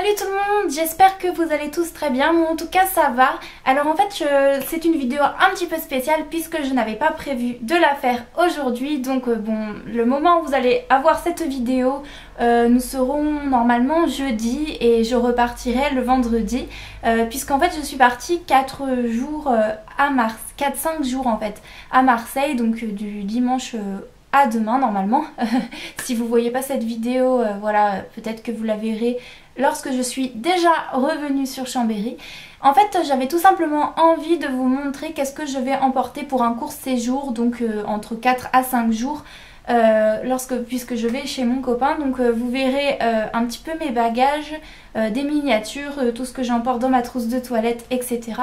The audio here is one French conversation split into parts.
Salut tout le monde, j'espère que vous allez tous très bien, moi en tout cas ça va. Alors en fait c'est une vidéo un petit peu spéciale puisque je n'avais pas prévu de la faire aujourd'hui. Donc bon, le moment où vous allez avoir cette vidéo, nous serons normalement jeudi et je repartirai le vendredi. Puisqu'en fait je suis partie 4 jours à 4-5 jours en fait à Marseille, donc du dimanche à demain normalement. Si vous voyez pas cette vidéo, voilà, peut-être que vous la verrez lorsque je suis déjà revenue sur Chambéry. En fait j'avais tout simplement envie de vous montrer qu'est-ce que je vais emporter pour un court séjour, donc entre 4 à 5 jours. Puisque je vais chez mon copain, donc vous verrez un petit peu mes bagages, des miniatures, tout ce que j'emporte dans ma trousse de toilette, etc.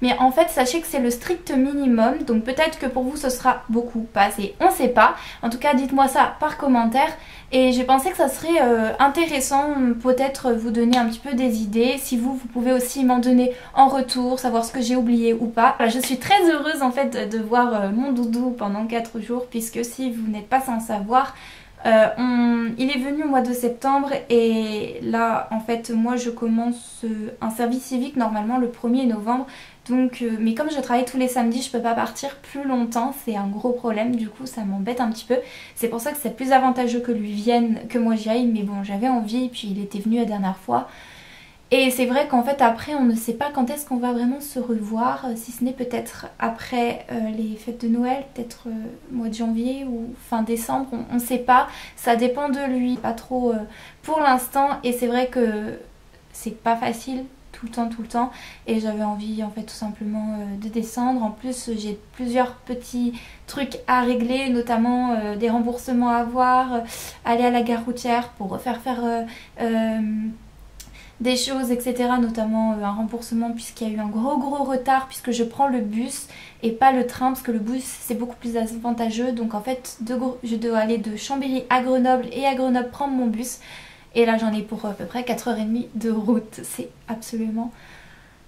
Mais en fait sachez que c'est le strict minimum, donc peut-être que pour vous ce sera beaucoup, pas assez, on sait pas. En tout cas dites-moi ça par commentaire. Et j'ai pensé que ça serait intéressant, peut-être vous donner un petit peu des idées. Si vous pouvez aussi m'en donner en retour, savoir ce que j'ai oublié ou pas. Voilà, je suis très heureuse en fait de voir mon doudou pendant 4 jours, puisque si vous n'êtes pas sans savoir, il est venu au mois de septembre et là en fait moi je commence un service civique normalement le 1er novembre. Donc, mais comme je travaille tous les samedis, je peux pas partir plus longtemps, c'est un gros problème, du coup ça m'embête un petit peu. C'est pour ça que c'est plus avantageux que lui vienne que moi j'y aille, mais bon j'avais envie, puis il était venu la dernière fois. Et c'est vrai qu'en fait après on ne sait pas quand est-ce qu'on va vraiment se revoir, si ce n'est peut-être après les fêtes de Noël, peut-être mois de janvier ou fin décembre, on ne sait pas, ça dépend de lui, pas trop pour l'instant. Et c'est vrai que c'est pas facile tout le temps et j'avais envie en fait tout simplement de descendre. En plus j'ai plusieurs petits trucs à régler, notamment des remboursements à avoir, aller à la gare routière pour faire des choses, etc. Notamment un remboursement puisqu'il y a eu un gros retard, puisque je prends le bus et pas le train, parce que le bus c'est beaucoup plus avantageux. Donc en fait je dois aller de Chambéry à Grenoble et à Grenoble prendre mon bus. Et là j'en ai pour à peu près 4h30 de route. C'est absolument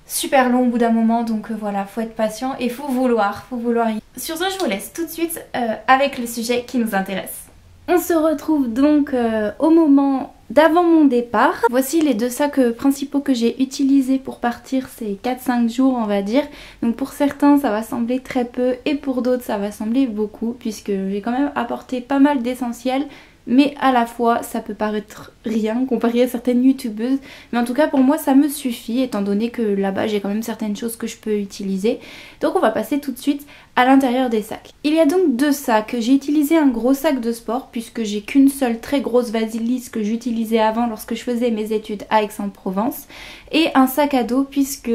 super long au bout d'un moment. Donc voilà, faut être patient et faut vouloir y. Sur ce je vous laisse tout de suite avec le sujet qui nous intéresse. On se retrouve donc au moment d'avant mon départ. Voici les 2 sacs principaux que j'ai utilisés pour partir ces 4-5 jours on va dire. Donc pour certains ça va sembler très peu et pour d'autres ça va sembler beaucoup, puisque j'ai quand même apporté pas mal d'essentiels. Mais à la fois ça peut paraître rien comparé à certaines youtubeuses, mais en tout cas pour moi ça me suffit, étant donné que là-bas j'ai quand même certaines choses que je peux utiliser. Donc on va passer tout de suite à l'intérieur des sacs. Il y a donc 2 sacs, j'ai utilisé un gros sac de sport puisque j'ai qu'une seule très grosse valise que j'utilisais avant lorsque je faisais mes études à Aix-en-Provence, et un sac à dos puisque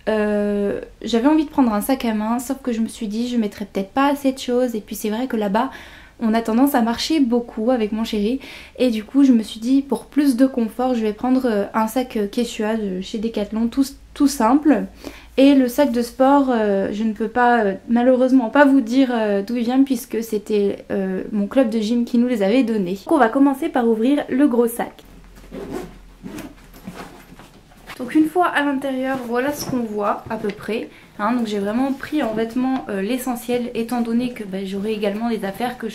j'avais envie de prendre un sac à main, sauf que je me suis dit je mettrais peut-être pas assez de choses, et puis c'est vrai que là-bas on a tendance à marcher beaucoup avec mon chéri, et du coup je me suis dit pour plus de confort je vais prendre un sac Quechua de chez Decathlon, tout simple. Et le sac de sport, je ne peux pas malheureusement pas vous dire d'où il vient, puisque c'était mon club de gym qui nous les avait donnés. Donc on va commencer par ouvrir le gros sac. Donc une fois à l'intérieur, voilà ce qu'on voit à peu près. Hein, donc j'ai vraiment pris en vêtements l'essentiel, étant donné que j'aurai également des affaires que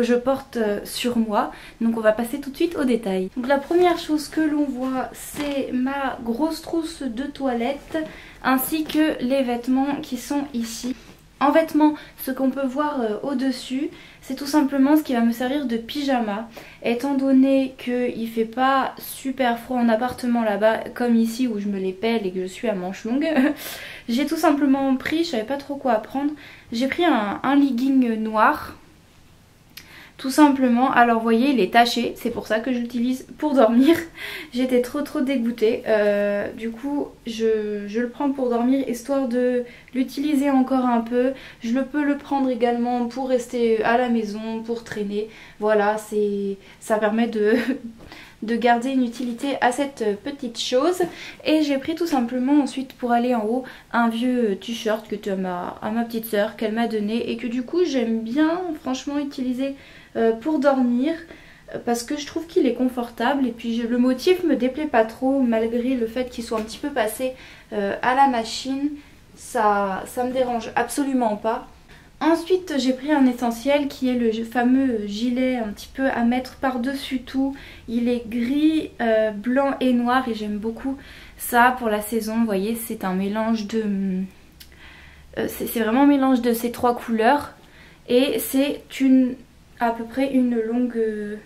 je porte sur moi. Donc on va passer tout de suite au détail. Donc la première chose que l'on voit, c'est ma grosse trousse de toilette, ainsi que les vêtements qui sont ici. En vêtements, ce qu'on peut voir au-dessus, c'est tout simplement ce qui va me servir de pyjama, étant donné qu'il fait pas super froid en appartement là-bas comme ici où je me les pèle et que je suis à manches longues. J'ai tout simplement pris, je savais pas trop quoi prendre, j'ai pris un legging noir. Tout simplement, alors vous voyez il est taché, c'est pour ça que je l'utilise pour dormir. J'étais trop dégoûtée, du coup je le prends pour dormir histoire de l'utiliser encore un peu. Je peux le prendre également pour rester à la maison, pour traîner. Voilà, ça permet de garder une utilité à cette petite chose. Et j'ai pris tout simplement ensuite pour aller en haut un vieux t-shirt que à ma petite soeur qu'elle m'a donné, et que du coup j'aime bien franchement utiliser pour dormir, parce que je trouve qu'il est confortable, et puis le motif me déplaît pas trop malgré le fait qu'il soit un petit peu passé à la machine. Ça me dérange absolument pas. Ensuite j'ai pris un essentiel qui est le fameux gilet un petit peu à mettre par-dessus tout. Il est gris, blanc et noir et j'aime beaucoup ça pour la saison. Vous voyez, c'est un mélange de... c'est vraiment un mélange de ces trois couleurs. Et c'est à peu près une longue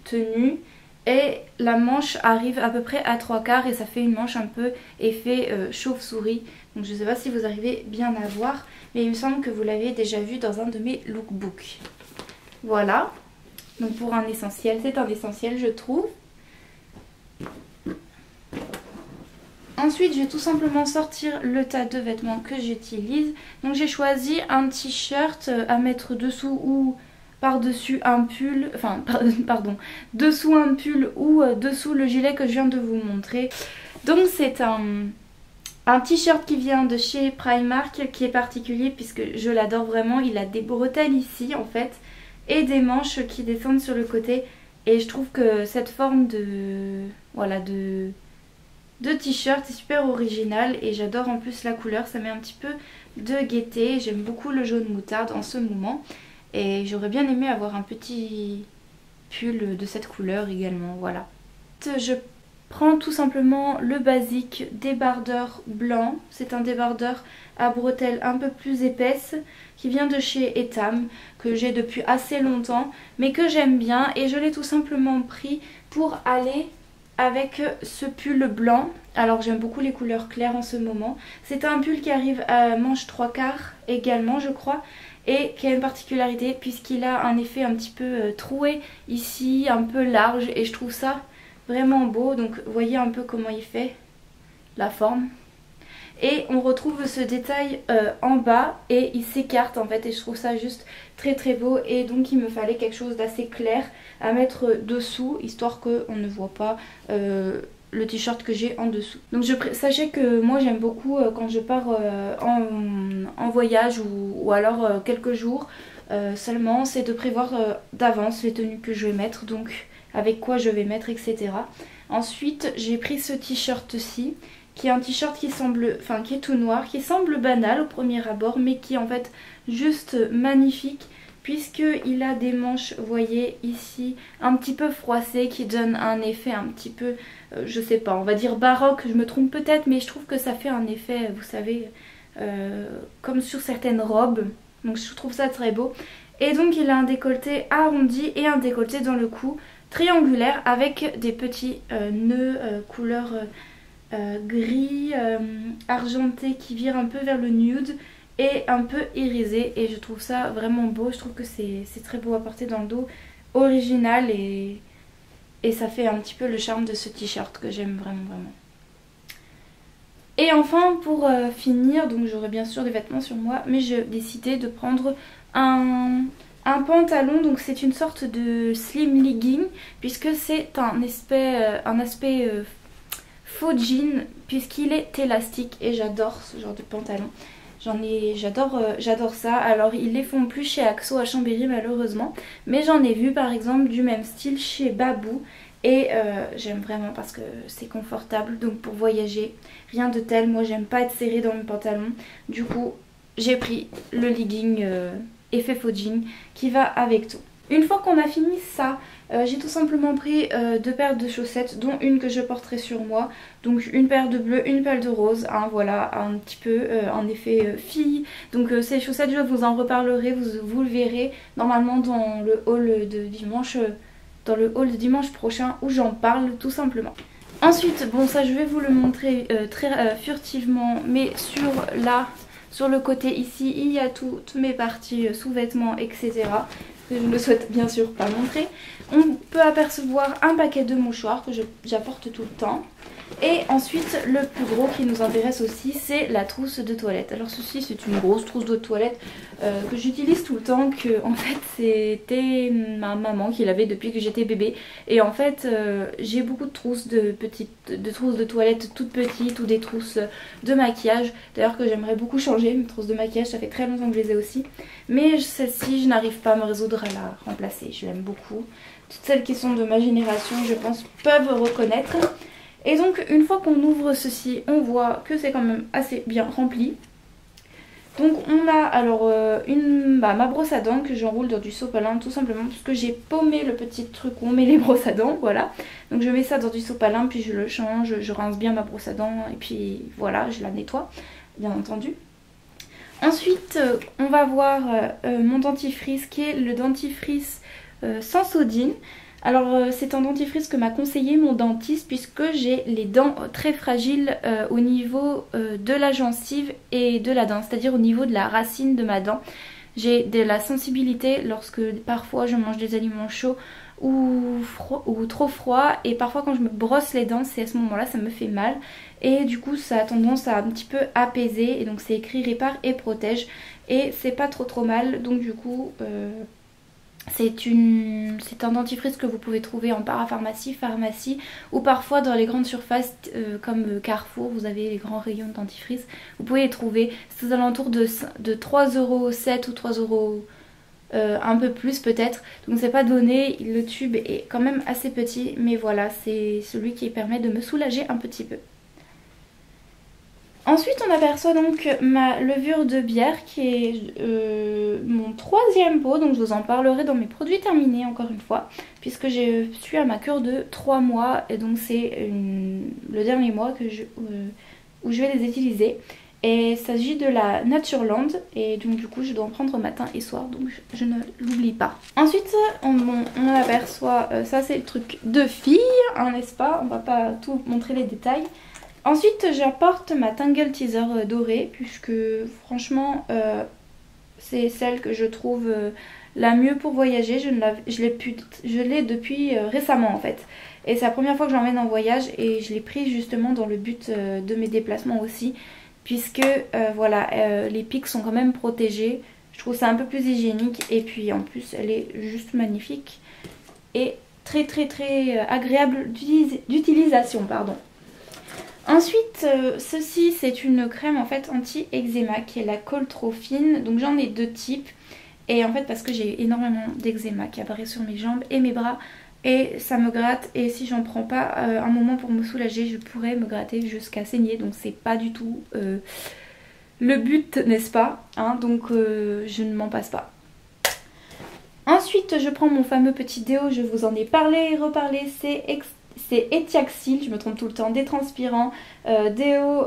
tenue. Et la manche arrive à peu près à 3/4 et ça fait une manche un peu effet chauve-souris. Donc je ne sais pas si vous arrivez bien à voir, mais il me semble que vous l'avez déjà vu dans un de mes lookbooks. Voilà, donc pour un essentiel, c'est un essentiel je trouve. Ensuite je vais tout simplement sortir le tas de vêtements que j'utilise. Donc j'ai choisi un t-shirt à mettre dessous ou par-dessus un pull, enfin pardon, dessous un pull ou dessous le gilet que je viens de vous montrer. Donc c'est un t-shirt qui vient de chez Primark qui est particulier puisque je l'adore vraiment. Il a des bretelles ici en fait et des manches qui descendent sur le côté. Et je trouve que cette forme de t-shirt est super originale et j'adore en plus la couleur. Ça met un petit peu de gaieté. J'aime beaucoup le jaune moutarde en ce moment. Et j'aurais bien aimé avoir un petit pull de cette couleur également, voilà. Je prends tout simplement le basique débardeur blanc. C'est un débardeur à bretelles un peu plus épaisse qui vient de chez Etam, que j'ai depuis assez longtemps, mais que j'aime bien. Et je l'ai tout simplement pris pour aller avec ce pull blanc. Alors j'aime beaucoup les couleurs claires en ce moment. C'est un pull qui arrive à manche 3/4 également je crois. Et qui a une particularité puisqu'il a un effet un petit peu troué ici, un peu large. Et je trouve ça vraiment beau. Donc vous voyez un peu comment il fait la forme. Et on retrouve ce détail en bas et il s'écarte en fait. Et je trouve ça juste très très beau. Et donc il me fallait quelque chose d'assez clair à mettre dessous. Histoire qu'on ne voit pas le t-shirt que j'ai en dessous. Donc sachez que moi j'aime beaucoup quand je pars en voyage ou alors quelques jours seulement, c'est de prévoir d'avance les tenues que je vais mettre, donc avec quoi je vais mettre, etc. Ensuite j'ai pris ce t-shirt-ci qui est un t-shirt qui est tout noir, qui semble banal au premier abord mais qui est en fait juste magnifique. Puisqu'il a des manches, vous voyez ici, un petit peu froissées qui donnent un effet un petit peu, je sais pas, on va dire baroque, je me trompe peut-être, mais je trouve que ça fait un effet, vous savez, comme sur certaines robes. Donc je trouve ça très beau. Et donc il a un décolleté arrondi et un décolleté dans le cou triangulaire avec des petits nœuds couleur gris argenté qui virent un peu vers le nude. Et un peu irisé et je trouve ça vraiment beau. Je trouve que c'est très beau à porter dans le dos, original et ça fait un petit peu le charme de ce t-shirt que j'aime vraiment vraiment. Et enfin pour finir, donc j'aurai bien sûr des vêtements sur moi mais j'ai décidé de prendre un pantalon. Donc c'est une sorte de slim legging puisque c'est un aspect faux jean puisqu'il est élastique et j'adore ce genre de pantalon. J'adore ça. Alors ils les font plus chez Axo à Chambéry malheureusement, mais j'en ai vu par exemple du même style chez Babou et j'aime vraiment parce que c'est confortable. Donc pour voyager, rien de tel. Moi j'aime pas être serrée dans mes pantalons, du coup j'ai pris le legging effet faux jean qui va avec tout. Une fois qu'on a fini ça, j'ai tout simplement pris deux paires de chaussettes, dont une que je porterai sur moi. Donc une paire de bleu, une paire de rose, hein, voilà, un petit peu en effet fille. Donc ces chaussettes, je vous en reparlerai, vous le verrez normalement dans le haul de dimanche prochain où j'en parle tout simplement. Ensuite, bon ça je vais vous le montrer très furtivement, mais sur le côté ici, il y a toutes mes parties sous-vêtements, etc. que je ne souhaite bien sûr pas montrer. On peut apercevoir un paquet de mouchoirs que j'apporte tout le temps. Et ensuite le plus gros qui nous intéresse aussi, c'est la trousse de toilette. Alors ceci c'est une grosse trousse de toilette que j'utilise tout le temps, que en fait c'était ma maman qui l'avait depuis que j'étais bébé. Et en fait j'ai beaucoup de trousses de trousses de toilette toutes petites ou des trousses de maquillage. D'ailleurs que j'aimerais beaucoup changer, mes trousses de maquillage ça fait très longtemps que je les ai aussi. Mais celle-ci je n'arrive pas à me résoudre à la remplacer, je l'aime beaucoup. Toutes celles qui sont de ma génération je pense peuvent reconnaître. Et donc une fois qu'on ouvre ceci, on voit que c'est quand même assez bien rempli. Donc on a alors ma brosse à dents que j'enroule dans du sopalin tout simplement parce que j'ai paumé le petit truc où on met les brosses à dents, voilà. Donc je mets ça dans du sopalin puis je le change, je rince bien ma brosse à dents et puis voilà, je la nettoie bien entendu. Ensuite on va voir mon dentifrice qui est le dentifrice sans sodine. Alors c'est un dentifrice que m'a conseillé mon dentiste puisque j'ai les dents très fragiles au niveau de la gencive et de la dent, c'est-à-dire au niveau de la racine de ma dent. J'ai de la sensibilité lorsque parfois je mange des aliments chauds ou trop froid, et parfois quand je me brosse les dents, c'est à ce moment-là ça me fait mal et du coup ça a tendance à un petit peu apaiser, et donc c'est écrit répare et protège et c'est pas trop mal, donc du coup c'est un dentifrice que vous pouvez trouver en parapharmacie, pharmacie ou parfois dans les grandes surfaces comme Carrefour, vous avez les grands rayons de dentifrice. Vous pouvez les trouver, c'est aux alentours de 3,7 € ou 3 € un peu plus peut-être. Donc c'est pas donné, le tube est quand même assez petit, mais voilà, c'est celui qui permet de me soulager un petit peu. Ensuite on aperçoit donc ma levure de bière qui est mon 3e pot, donc je vous en parlerai dans mes produits terminés encore une fois, puisque je suis à ma cure de 3 mois et donc c'est le dernier mois où je vais les utiliser. Et il s'agit de la Natureland et donc du coup je dois en prendre matin et soir, donc je ne l'oublie pas. Ensuite on aperçoit, ça c'est le truc de fille, hein, n'est-ce pas? On va pas tout montrer les détails. Ensuite j'apporte ma Tangle Teaser dorée puisque franchement c'est celle que je trouve la mieux pour voyager. Je l'ai depuis récemment en fait. Et c'est la première fois que j'emmène en voyage et je l'ai prise justement dans le but de mes déplacements aussi. Puisque voilà, les pics sont quand même protégés. Je trouve ça un peu plus hygiénique et puis en plus elle est juste magnifique. Et très agréable d'utilisation, pardon. Ensuite, ceci c'est une crème en fait anti-eczéma qui est la Coltrofine. Donc j'en ai 2 types. Et en fait parce que j'ai énormément d'eczéma qui apparaît sur mes jambes et mes bras. Et ça me gratte, et si j'en prends pas un moment pour me soulager, je pourrais me gratter jusqu'à saigner. Donc c'est pas du tout le but, n'est-ce pas, hein, donc je ne m'en passe pas. Ensuite je prends mon fameux petit déo, je vous en ai parlé et reparlé, c'est Etiaxil, je me trompe tout le temps, détranspirant, déo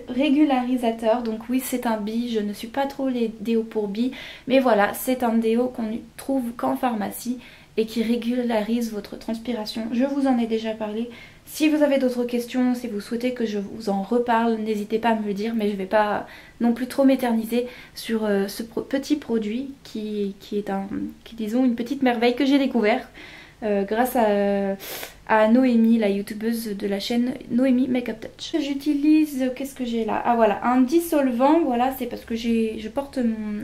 régularisateur. Donc oui c'est un bi, je ne suis pas trop les déos pour bi, mais voilà c'est un déo qu'on ne trouve qu'en pharmacie et qui régularise votre transpiration. Je vous en ai déjà parlé. Si vous avez d'autres questions, si vous souhaitez que je vous en reparle, n'hésitez pas à me le dire, mais je ne vais pas non plus trop m'éterniser sur ce petit produit qui est disons une petite merveille que j'ai découvert grâce à Noémie, la youtubeuse de la chaîne Noémie Makeup Touch. J'utilise, qu'est-ce que j'ai là? Ah voilà, un dissolvant, voilà, c'est parce que je porte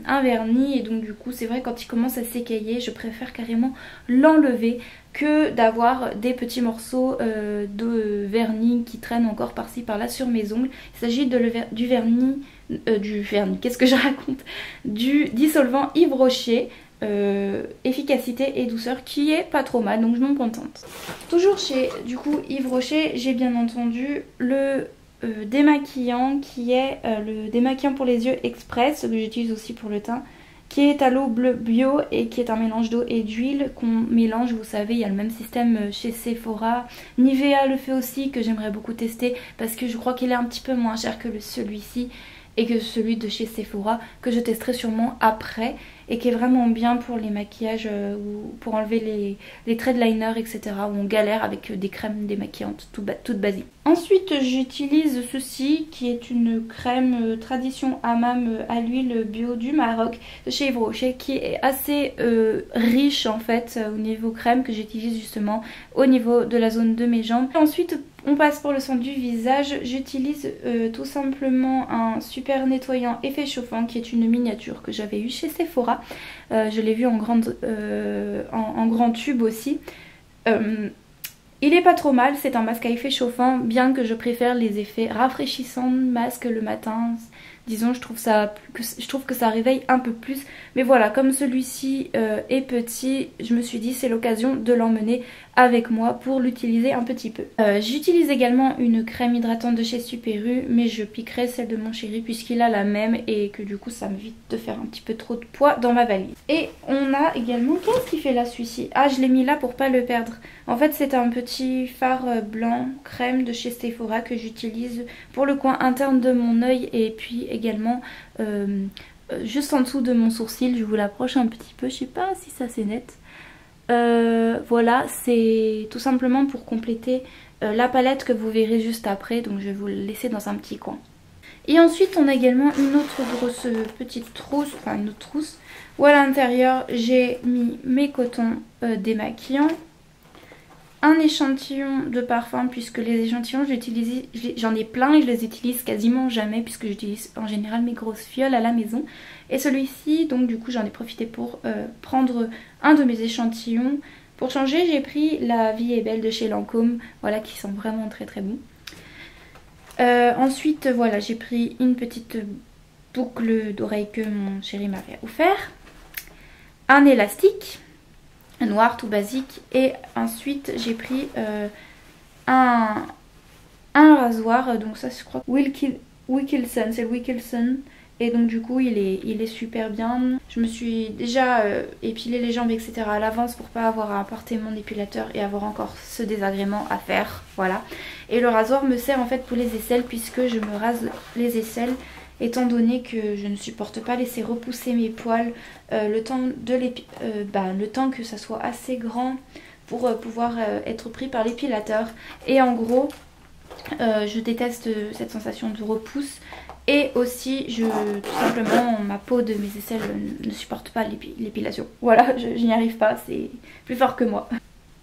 un vernis et donc du coup c'est vrai quand il commence à s'écailler, je préfère carrément l'enlever que d'avoir des petits morceaux de vernis qui traînent encore par-ci par-là sur mes ongles. Il s'agit du vernis, qu'est-ce que je raconte? Du dissolvant Yves Rocher. Efficacité et douceur qui est pas trop mal, donc je m'en contente. Toujours chez du coup Yves Rocher, j'ai bien entendu le démaquillant qui est le démaquillant pour les yeux express, que j'utilise aussi pour le teint, qui est à l'eau bleu bio et qui est un mélange d'eau et d'huile qu'on mélange. Vous savez, il y a le même système chez Sephora. Nivea le fait aussi, que j'aimerais beaucoup tester parce que je crois qu'il est un petit peu moins cher que celui-ci et que celui de chez Sephora, que je testerai sûrement après, et qui est vraiment bien pour les maquillages ou pour enlever les traits de liner, etc. où on galère avec des crèmes démaquillantes toutes basiques. Ensuite j'utilise ceci qui est une crème tradition hammam à l'huile bio du Maroc de chez Yves Rocher, qui est assez riche en fait au niveau crème, que j'utilise justement au niveau de la zone de mes jambes. Ensuite on passe pour le soin du visage. J'utilise tout simplement un super nettoyant effet chauffant qui est une miniature que j'avais eu chez Sephora. Je l'ai vu en grand tube aussi. Il est pas trop mal, c'est un masque à effet chauffant, bien que je préfère les effets rafraîchissants de masque le matin. disons je trouve que ça réveille un peu plus. Mais voilà, comme celui-ci est petit, je me suis dit c'est l'occasion de l'emmener avec moi pour l'utiliser un petit peu. J'utilise également une crème hydratante de chez Super U, mais je piquerai celle de mon chéri puisqu'il a la même et que du coup ça m'évite de faire un petit peu trop de poids dans ma valise. Et on a également, qu'est-ce qu'il fait là celui-ci? Ah, je l'ai mis là pour pas le perdre. En fait c'est un petit fard blanc crème de chez Sephora que j'utilise pour le coin interne de mon œil et puis également juste en dessous de mon sourcil. Je vous l'approche un petit peu, je sais pas si ça c'est net. Voilà, c'est tout simplement pour compléter la palette que vous verrez juste après, donc je vais vous le laisser dans un petit coin. Et ensuite on a également une autre grosse petite trousse, enfin une autre trousse, où à l'intérieur j'ai mis mes cotons démaquillants, un échantillon de parfum puisque les échantillons j'en ai plein et je les utilise quasiment jamais puisque j'utilise en général mes grosses fioles à la maison. Et celui-ci, donc du coup j'en ai profité pour prendre un de mes échantillons. Pour changer, j'ai pris La Vie est belle de chez Lancôme, voilà, qui sent vraiment très très bon. Ensuite voilà, j'ai pris une petite boucle d'oreille que mon chéri m'avait offert, un élastique noir tout basique et ensuite j'ai pris un rasoir, donc ça je crois Wilkinson, c'est le Wilkinson, et donc du coup il est super bien. Je me suis déjà épilé les jambes etc à l'avance pour pas avoir à apporter mon épilateur et avoir encore ce désagrément à faire, voilà. Et le rasoir me sert en fait pour les aisselles puisque je me rase les aisselles étant donné que je ne supporte pas laisser repousser mes poils le temps que ça soit assez grand pour pouvoir être pris par l'épilateur. Et en gros, je déteste cette sensation de repousse. Et aussi, tout simplement, ma peau de mes aisselles ne supporte pas l'épilation. Voilà, je n'y arrive pas, c'est plus fort que moi.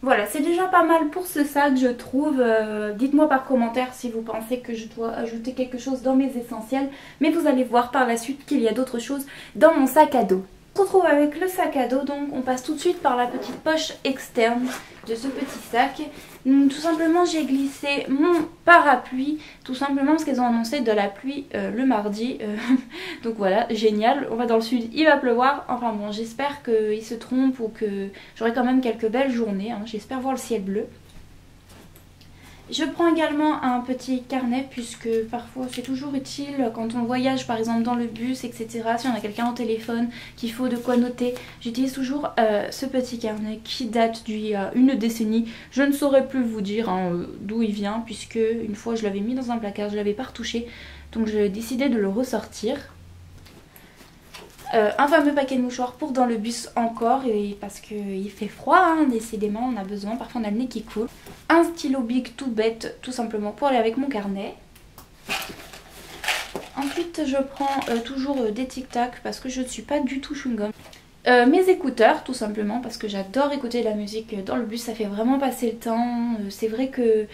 Voilà, c'est déjà pas mal pour ce sac, je trouve. Dites-moi par commentaire si vous pensez que je dois ajouter quelque chose dans mes essentiels. Mais vous allez voir par la suite qu'il y a d'autres choses dans mon sac à dos. On se retrouve avec le sac à dos, donc on passe tout de suite par la petite poche externe de ce petit sac. Tout simplement j'ai glissé mon parapluie, tout simplement parce qu'elles ont annoncé de la pluie le mardi. Donc voilà, génial, on va dans le sud, il va pleuvoir. Enfin bon, j'espère qu'ils se trompent ou que j'aurai quand même quelques belles journées, hein. J'espère voir le ciel bleu. Je prends également un petit carnet puisque parfois c'est toujours utile quand on voyage par exemple dans le bus etc. Si on a quelqu'un au téléphone qu'il faut de quoi noter. J'utilise toujours ce petit carnet qui date d'il y a une décennie. Je ne saurais plus vous dire d'où il vient puisque une fois je l'avais mis dans un placard, je ne l'avais pas retouché. Donc j'ai décidé de le ressortir. Un fameux paquet de mouchoirs pour dans le bus encore, et parce qu'il fait froid, hein, décidément on a besoin, parfois on a le nez qui coule. Un stylo Bic tout bête, tout simplement pour aller avec mon carnet. Ensuite je prends toujours des Tic Tac parce que je ne suis pas du tout chewing-gum. Mes écouteurs tout simplement parce que j'adore écouter de la musique dans le bus, ça fait vraiment passer le temps. C'est vrai que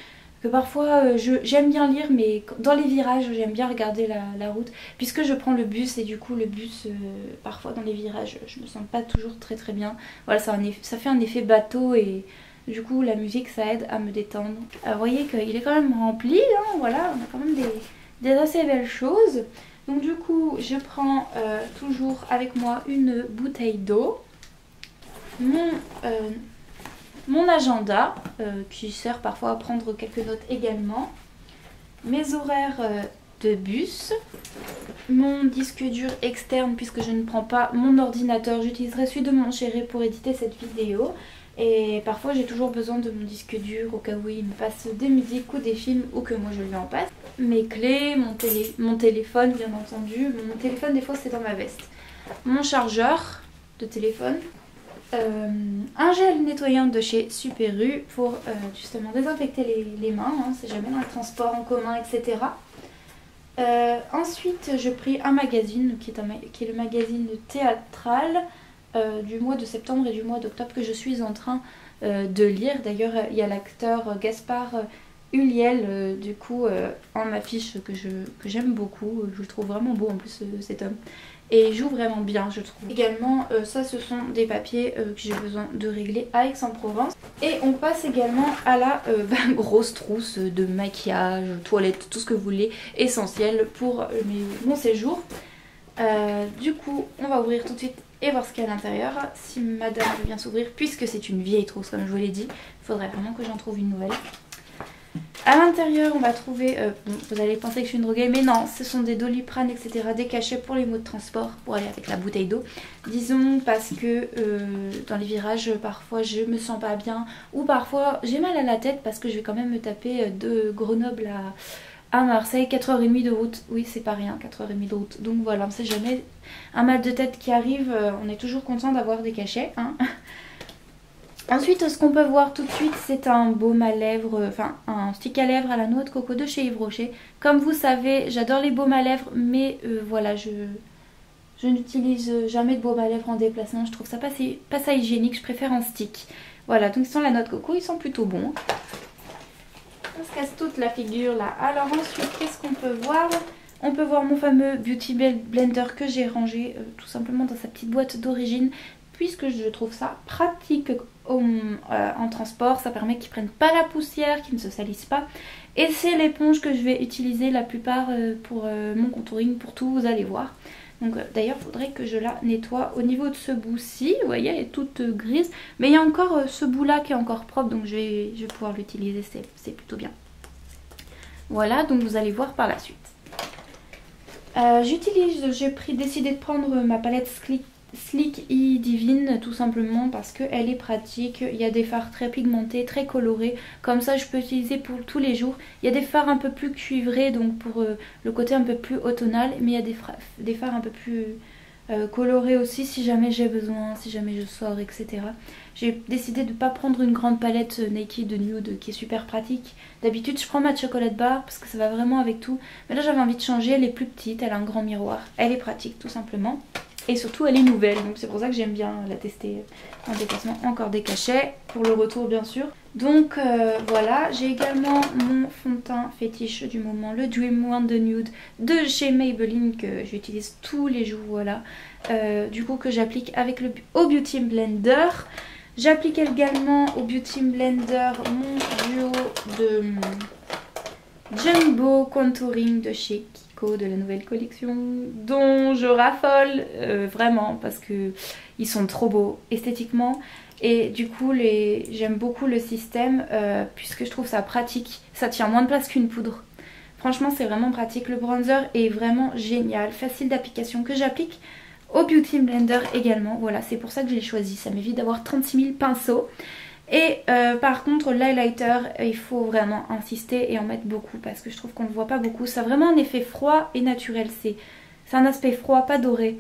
parfois j'aime bien lire, mais dans les virages j'aime bien regarder la route puisque je prends le bus et du coup le bus parfois dans les virages je me sens pas toujours très très bien. Voilà, ça fait un effet bateau et du coup la musique ça aide à me détendre. Vous voyez qu'il est quand même rempli, hein, voilà, on a quand même des assez belles choses. Donc du coup je prends toujours avec moi une bouteille d'eau, mon agenda qui sert parfois à prendre quelques notes également, mes horaires de bus, mon disque dur externe puisque je ne prends pas mon ordinateur, j'utiliserai celui de mon chéri pour éditer cette vidéo et parfois j'ai toujours besoin de mon disque dur au cas où il me passe des musiques ou des films ou que moi je lui en passe. Mes clés, mon téléphone bien entendu, mon téléphone des fois c'est dans ma veste, mon chargeur de téléphone. Un gel nettoyant de chez Super U pour justement désinfecter les mains, hein, c'est jamais dans le transport en commun, etc. Ensuite, je pris un magazine qui est le magazine théâtral du mois de septembre et du mois d'octobre que je suis en train de lire. D'ailleurs, il y a l'acteur Gaspard Ulliel du coup en affiche que j'aime beaucoup. Je le trouve vraiment beau en plus cet homme. et il joue vraiment bien je trouve. Également ça ce sont des papiers que j'ai besoin de régler à Aix-en-Provence. Et on passe également à la grosse trousse de maquillage, toilette, tout ce que vous voulez, essentiel pour mon séjour. Du coup on va ouvrir tout de suite et voir ce qu'il y a à l'intérieur, si madame veut bien s'ouvrir, puisque c'est une vieille trousse comme je vous l'ai dit, il faudrait vraiment que j'en trouve une nouvelle. À l'intérieur on va trouver, bon, vous allez penser que je suis une droguée, mais non, ce sont des Doliprane etc, des cachets pour les maux de transport, pour aller avec la bouteille d'eau. Disons parce que dans les virages parfois je me sens pas bien, ou parfois j'ai mal à la tête parce que je vais quand même me taper de Grenoble à Marseille, 4h30 de route. Oui c'est pas rien, 4h30 de route, donc voilà, on sait jamais, un mal de tête qui arrive, on est toujours content d'avoir des cachets hein. Ensuite ce qu'on peut voir tout de suite c'est un baume à lèvres, enfin un stick à lèvres à la noix de coco de chez Yves Rocher. Comme vous savez j'adore les baumes à lèvres, mais voilà je n'utilise jamais de baume à lèvres en déplacement, je trouve ça pas ça hygiénique, je préfère un stick. Voilà, donc ils sont la noix de coco, ils sont plutôt bons. On se casse toute la figure là. Alors ensuite qu'est-ce qu'on peut voir? On peut voir mon fameux Beauty Blender que j'ai rangé tout simplement dans sa petite boîte d'origine, puisque je trouve ça pratique en transport. Ça permet qu'ils ne prennent pas la poussière, qu'ils ne se salissent pas. Et c'est l'éponge que je vais utiliser la plupart pour mon contouring, pour tout, vous allez voir. Donc d'ailleurs il faudrait que je la nettoie au niveau de ce bout-ci. Vous voyez elle est toute grise, mais il y a encore ce bout là qui est encore propre, donc je vais pouvoir l'utiliser, c'est plutôt bien. Voilà, donc vous allez voir par la suite. J'ai décidé de prendre ma palette Sleek E Divine tout simplement parce qu'elle est pratique. Il y a des fards très pigmentés, très colorés, comme ça je peux utiliser pour tous les jours. Il y a des fards un peu plus cuivrés, donc pour le côté un peu plus automnal, mais il y a des fards un peu plus colorés aussi si jamais j'ai besoin, si jamais je sors, etc. J'ai décidé de ne pas prendre une grande palette Naked Nude qui est super pratique. D'habitude je prends ma chocolate bar parce que ça va vraiment avec tout, mais là j'avais envie de changer. Elle est plus petite, elle a un grand miroir, elle est pratique tout simplement. Et surtout elle est nouvelle, donc c'est pour ça que j'aime bien la tester en déplacement. Encore des cachets pour le retour bien sûr. Donc voilà, j'ai également mon fond de teint fétiche du moment, le Dream Wonder Nude de chez Maybelline que j'utilise tous les jours, voilà. Du coup que j'applique avec au Beauty Blender. J'applique également au Beauty Blender mon duo de Jumbo Contouring de chez Kiko, de la nouvelle collection dont je raffole vraiment parce que ils sont trop beaux esthétiquement. Et du coup j'aime beaucoup le système puisque je trouve ça pratique, ça tient moins de place qu'une poudre. Franchement c'est vraiment pratique, le bronzer est vraiment génial, facile d'application, que j'applique au Beauty Blender également. Voilà, c'est pour ça que je l'ai choisi, ça m'évite d'avoir 36 000 pinceaux. Et par contre l'highlighter il faut vraiment insister et en mettre beaucoup parce que je trouve qu'on ne le voit pas beaucoup. Ça a vraiment un effet froid et naturel, c'est un aspect froid, pas doré.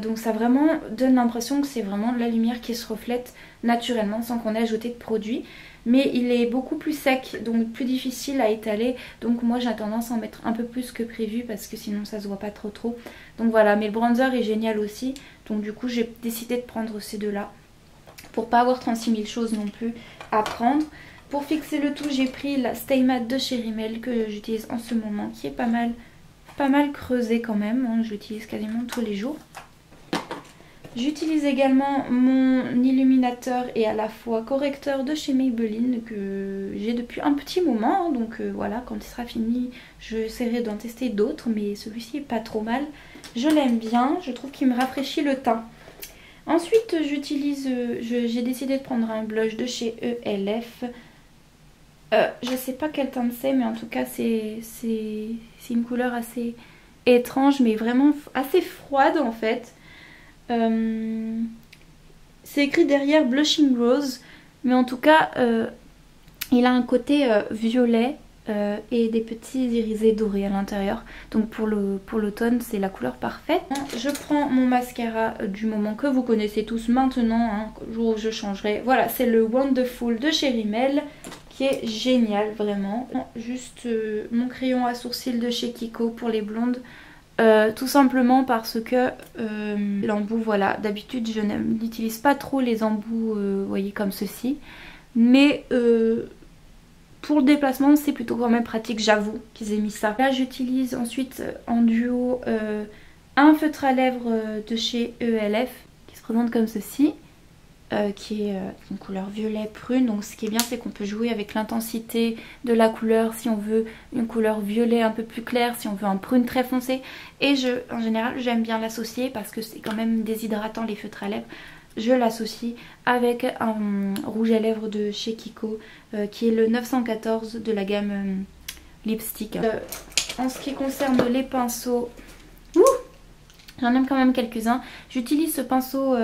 Donc ça vraiment donne l'impression que c'est vraiment de la lumière qui se reflète naturellement sans qu'on ait ajouté de produit. Mais il est beaucoup plus sec, donc plus difficile à étaler. Donc moi j'ai tendance à en mettre un peu plus que prévu parce que sinon ça se voit pas trop. Donc voilà, mais le bronzer est génial aussi. Donc du coup j'ai décidé de prendre ces deux là pour pas avoir 36 000 choses non plus à prendre. Pour fixer le tout j'ai pris la Stay Matte de chez Rimmel que j'utilise en ce moment, qui est pas mal creusée quand même, hein. Je l'utilise quasiment tous les jours. J'utilise également mon illuminateur et à la fois correcteur de chez Maybelline que j'ai depuis un petit moment. Donc voilà, quand il sera fini, j'essaierai d'en tester d'autres. Mais celui-ci est pas trop mal. Je l'aime bien, je trouve qu'il me rafraîchit le teint. Ensuite, j'ai décidé de prendre un blush de chez ELF. Je sais pas quel teint c'est, mais en tout cas c'est une couleur assez étrange, mais vraiment assez froide en fait. C'est écrit derrière Blushing Rose, mais en tout cas il a un côté violet et des petits irisés dorés à l'intérieur. Donc pour l'automne c'est la couleur parfaite. Je prends mon mascara du moment que vous connaissez tous maintenant, hein, jour où je changerai. Voilà, c'est le Wonderful de chez Rimmel qui est génial vraiment. Juste mon crayon à sourcils de chez Kiko pour les blondes. Tout simplement parce que l'embout, voilà, d'habitude je n'utilise pas trop les embouts, vous voyez, comme ceci, mais pour le déplacement c'est plutôt quand même pratique, j'avoue qu'ils aient mis ça. Là j'utilise ensuite en duo un feutre à lèvres de chez ELF qui se présente comme ceci. Qui est une couleur violet prune, donc ce qui est bien c'est qu'on peut jouer avec l'intensité de la couleur si on veut une couleur violet un peu plus claire, si on veut un prune très foncé, et en général j'aime bien l'associer parce que c'est quand même déshydratant les feutres à lèvres. Je l'associe avec un rouge à lèvres de chez Kiko qui est le 914 de la gamme lipstick. En ce qui concerne les pinceaux, j'en aime quand même quelques-uns. J'utilise ce pinceau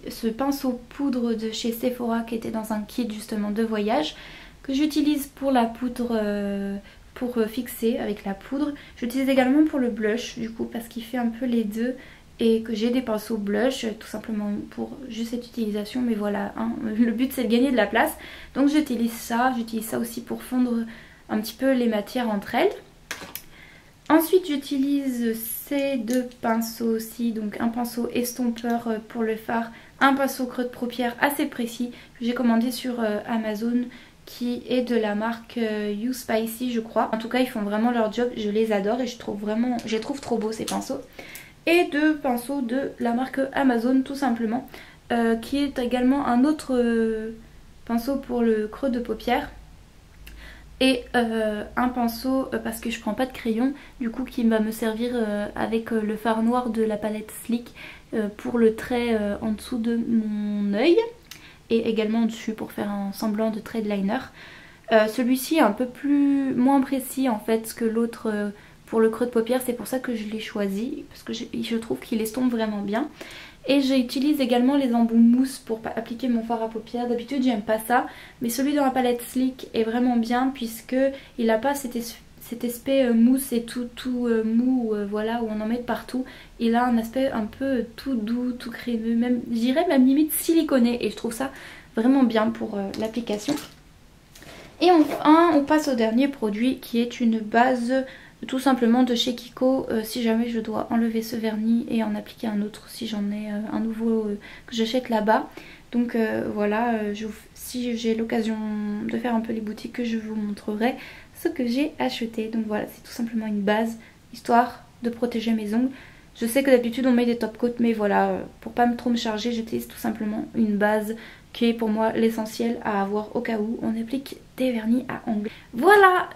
ce pinceau poudre de chez Sephora qui était dans un kit justement de voyage, que j'utilise pour la poudre, pour fixer avec la poudre. J'utilise également pour le blush du coup parce qu'il fait un peu les deux, et que j'ai des pinceaux blush tout simplement pour juste cette utilisation, mais voilà, hein, le but c'est de gagner de la place, donc j'utilise ça aussi pour fondre un petit peu les matières entre elles. Ensuite j'utilise ces deux pinceaux aussi, donc un pinceau estompeur pour le fard, un pinceau creux de paupière assez précis que j'ai commandé sur Amazon, qui est de la marque You Spicy je crois. En tout cas ils font vraiment leur job, je les adore et je les trouve trop beaux ces pinceaux. Et deux pinceaux de la marque Amazon tout simplement, qui est également un autre pinceau pour le creux de paupière. Et un pinceau, parce que je prends pas de crayon, du coup qui va me servir avec le fard noir de la palette Sleek pour le trait en dessous de mon œil, et également dessus pour faire un semblant de trait de liner. Celui-ci est un peu moins précis en fait que l'autre pour le creux de paupière, c'est pour ça que je l'ai choisi, parce que je trouve qu'il estompe vraiment bien. Et j'utilise également les embouts mousse pour appliquer mon fard à paupières. D'habitude j'aime pas ça, mais celui dans la palette Sleek est vraiment bien puisque il n'a pas cet aspect mousse et tout mou, voilà, où on en met partout. Il a un aspect un peu tout doux, tout crémeux, même je dirais même limite siliconé, et je trouve ça vraiment bien pour l'application. Et enfin on passe au dernier produit qui est une base tout simplement de chez Kiko, si jamais je dois enlever ce vernis et en appliquer un autre, si j'en ai un nouveau que j'achète là-bas. Donc voilà, si j'ai l'occasion de faire un peu les boutiques, je vous montrerai ce que j'ai acheté. Donc voilà, c'est tout simplement une base, histoire de protéger mes ongles. Je sais que d'habitude on met des top coats, mais voilà, pour pas trop me charger, j'utilise tout simplement une base qui est pour moi l'essentiel à avoir au cas où on applique des vernis à ongles. Voilà,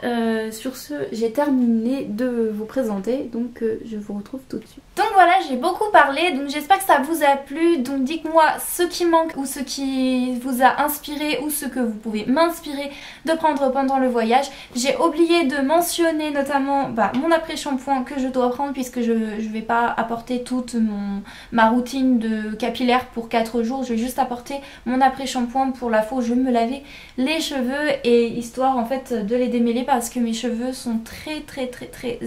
sur ce j'ai terminé de vous présenter, donc je vous retrouve tout de suite. Donc voilà, j'ai beaucoup parlé, donc j'espère que ça vous a plu. Donc dites-moi ce qui manque ou ce qui vous a inspiré ou ce que vous pouvez m'inspirer de prendre pendant le voyage. J'ai oublié de mentionner notamment mon après-shampoing que je dois prendre, puisque je vais pas apporter toute ma routine de capillaire pour 4 jours. Je vais juste apporter mon après-shampoing pour la fois où je vais me laver les cheveux, et histoire en fait de les démêler parce que mes cheveux sont très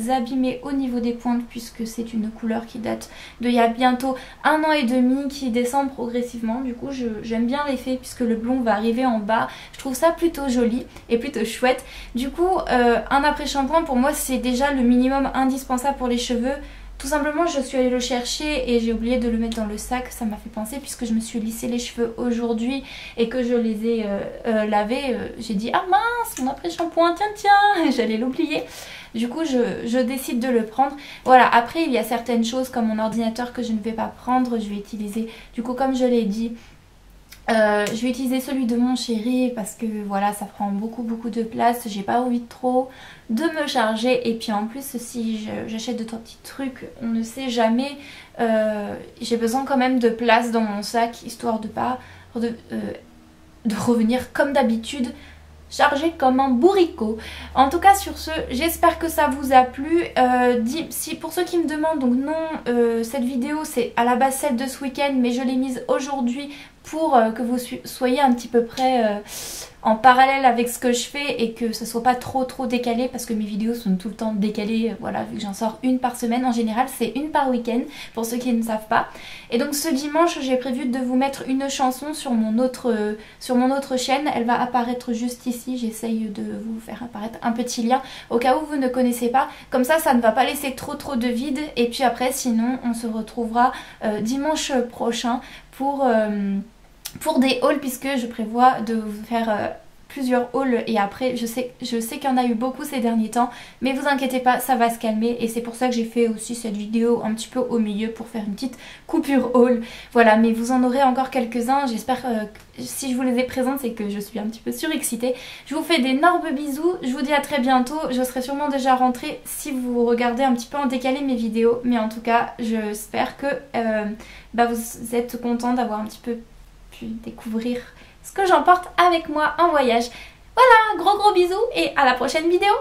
abîmés au niveau des pointes, puisque c'est une couleur qui date d'il y a bientôt 1 an et demi, qui descend progressivement. Du coup j'aime bien l'effet puisque le blond va arriver en bas. Je trouve ça plutôt joli et plutôt chouette. Du coup un après-shampoing pour moi c'est déjà le minimum indispensable pour les cheveux. Tout simplement je suis allée le chercher et j'ai oublié de le mettre dans le sac, ça m'a fait penser puisque je me suis lissé les cheveux aujourd'hui et que je les ai lavés, j'ai dit ah mince mon après-shampoing, tiens j'allais l'oublier. Du coup je décide de le prendre. Voilà, après il y a certaines choses comme mon ordinateur que je ne vais pas prendre, je vais utiliser du coup comme je l'ai dit. Je vais utiliser celui de mon chéri parce que voilà ça prend beaucoup de place, j'ai pas envie de me charger, et puis en plus si j'achète 2-3 petits trucs, on ne sait jamais, j'ai besoin quand même de place dans mon sac histoire de pas de revenir comme d'habitude chargé comme un bourricot. En tout cas sur ce j'espère que ça vous a plu. Pour ceux qui me demandent, donc non cette vidéo c'est à la base celle de ce week-end, mais je l'ai mise aujourd'hui pour que vous soyez un petit peu près en parallèle avec ce que je fais et que ce soit pas trop décalé, parce que mes vidéos sont tout le temps décalées, voilà, vu que j'en sors une par semaine. En général c'est une par week-end pour ceux qui ne savent pas. Et donc ce dimanche j'ai prévu de vous mettre une chanson sur mon autre chaîne, elle va apparaître juste ici, j'essaye de vous faire apparaître un petit lien au cas où vous ne connaissez pas, comme ça ça ne va pas laisser trop de vide. Et puis après sinon on se retrouvera dimanche prochain pour des hauls, puisque je prévois de vous faire plusieurs hauls et après je sais qu'il y en a eu beaucoup ces derniers temps, mais vous inquiétez pas, ça va se calmer et c'est pour ça que j'ai fait aussi cette vidéo un petit peu au milieu pour faire une petite coupure haul. Voilà, mais vous en aurez encore quelques-uns, j'espère que si je vous les ai présentes c'est que je suis un petit peu surexcitée. Je vous fais d'énormes bisous, je vous dis à très bientôt, je serai sûrement déjà rentrée si vous regardez un petit peu en décalé mes vidéos, mais en tout cas j'espère que vous êtes contents d'avoir un petit peu pu découvrir ce que j'emporte avec moi en voyage. Voilà, gros bisous et à la prochaine vidéo.